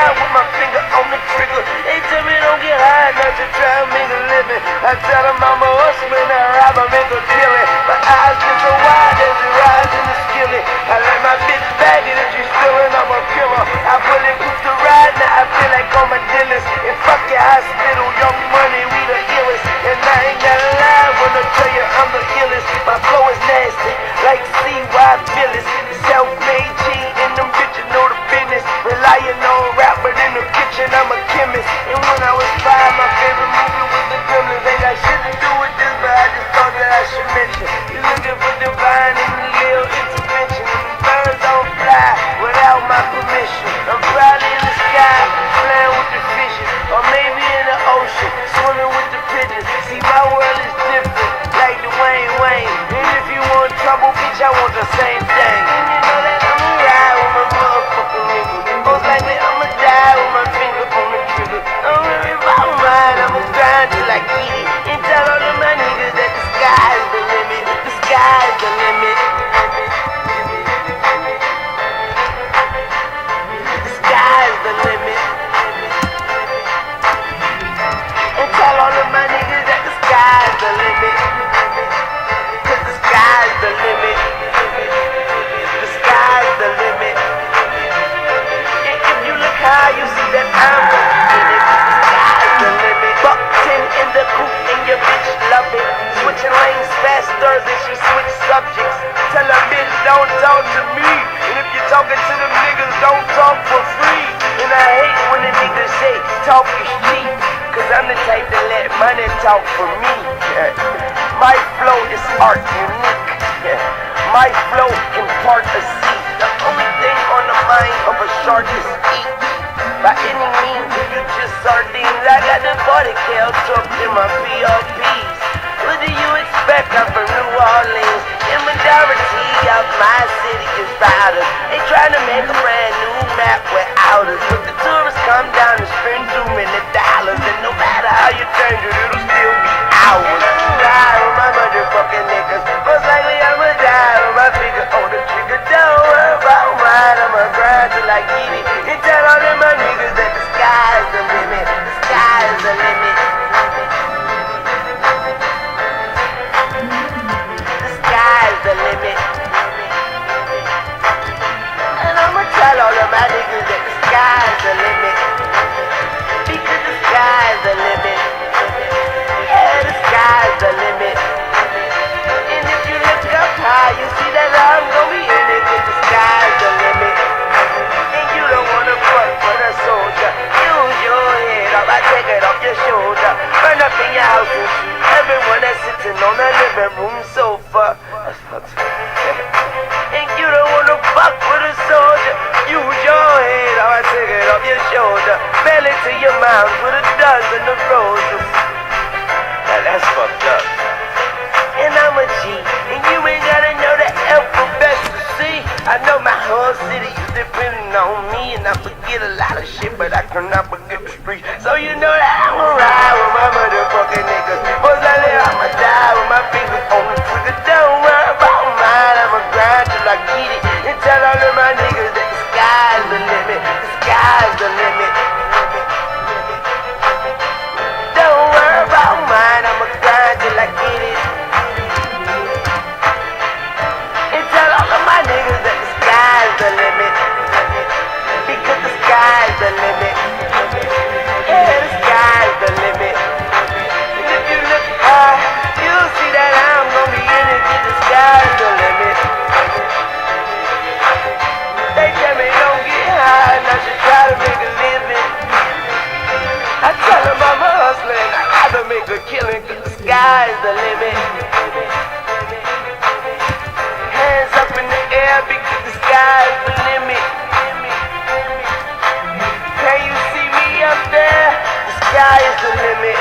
ride with my finger on the trigger. They tell me don't get high, not to try to make a living. I tell them I'm a hustler, I rob, I make a killing. My eyes get so wide as it rides in the skillet. I let my bitch bag it if you stealing, I'm a killer. I bulletproof the ride, now I feel like I'm a dealers. And fuck your hospital, young money, we the illest. And I ain't gotta lie when I tell you I'm the illest. My flow is nasty, like CY Phyllis. Self-made G, and them bitches know the business. Relying on rap, but in the kitchen I'm a chemist. And when I was 5, my favorite movie was The Gremlins. Ain't got shit to do with this, but I just thought that I should mention. You looking for divine and a little intervention. And the birds don't fly without my permission. I'm probably in the sky, flying with the fishes. Or maybe in the ocean, swimming with the pigeons. See, my world is different, like the Wayne. And if you want trouble, bitch, I want the same thing. And you know that I'ma ride with my motherfucking nigga. Most likely I'ma die with my finger on the trigger. Don't worry about mine, I'ma grind till I get it. And tell all of my niggas that the sky's the limit. The sky's the limit. The sky's the limit. And tell all of my niggas that the sky's the limit. Cause the sky's the limit. The sky's the limit. And if you look high, you see that I'm in it. The sky's the limit. Buck 10 in the coupe and your bitch love it. Switching lanes faster than she switch subjects. Tell a bitch don't talk to me. And if you're talking to them niggas, don't talk for free. And I hate when the niggas say talk is cheap. Cause I'm the type to let money talk for me. My flow is art unique. My flow impart a seed. The only thing on the mind of a shark is eat. By any means, if you just sardines, I got the body cal tucked in my PRPs. What do you expect? I'm from New Orleans. The majority of my city is riders. They trying to make a brand new map without us. But the tourists come down and spend $2 million. And no matter how you change it, it'll still be ours. Ride with my motherfucking niggas. Most likely I'ma die with my finger on the trigger. Don't worry about mine, I'ma grind till I get it. And tell all of my niggas that the sky's the limit. The sky's the limit. The sky's the limit. And I'ma tell all of my niggas that the sky's the limit. Because the sky's the limit. Yeah, the sky's the limit. And if you look up high, you see that I'm gonna be in it. Cause the sky's the limit. And you don't wanna fuck with a soldier. Use your head up, I take it off your shoulder. Burn up in your house and shoot everyone that's sitting on the living room sofa. That's fucked up. And you don't wanna fuck with a soldier. Use your head up, I take it off your shoulder. Belly to your mouth with a dozen of roses. Now that's fucked up. And I'm a G, and you ain't gotta know the alphabet to see. I know my whole city is depending on me. And I forget a lot of shit, but I cannot forget the street. So you know that I'ma ride with my motherfucking niggas. Most likely I'ma die with my fingers on the trigger. Don't worry about mine, I'ma grind till I get it. And tell all of my niggas that the sky's the limit. The sky's the limit. Don't worry about mine, I'ma grind till I get it. And tell all of my niggas that the sky's the limit. Because the sky's the limit. Yeah, the sky's the limit. And if you look high, you'll see that I'm gonna be in it. Cause the sky's the limit. They tell me don't get high, and I should try to make a living. I tell them I'm a hustler and I gotta make a killing. Cause the sky's the limit. Hands up in the air because the sky's the limit. Can you see me up there? The sky is the limit.